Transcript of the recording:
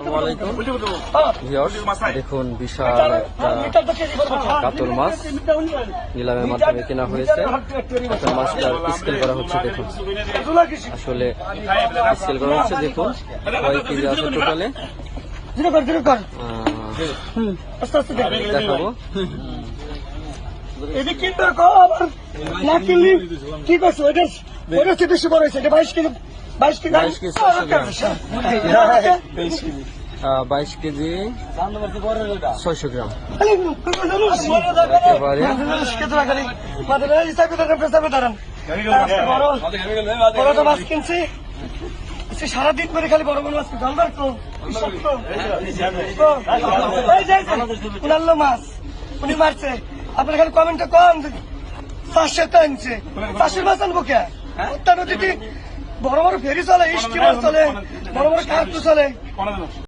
আসসালামু আলাইকুম ভিউয়ার্স, দেখুন বিশাল একটা কাতল মাছ নিলামের মাধ্যমে কেনা হয়েছে। কাতল মাছটার স্কেল করা হচ্ছে, দেখুন আসলে স্কেল করা হচ্ছে। দেখুন কয় কেজি আছে টোটালে দেখাবো। কি করছো? ওইটা বেশি বড় হয়েছে, এটা 22 কেজি 22 কেজি 600 গ্রাম একেবারে বড় মাছ কিনছি সারাদিন করে, খালি বড় বড় মাছ জানবার তো মাছ উনি মারছে। আপনার খালি কমেন্টে কম 400 আনছে, 400 মাছ আনবো কে? নদীতে বড় বড় ফেরি চলে, স্টিমার চলে, বড় বড় কার্টু চলে।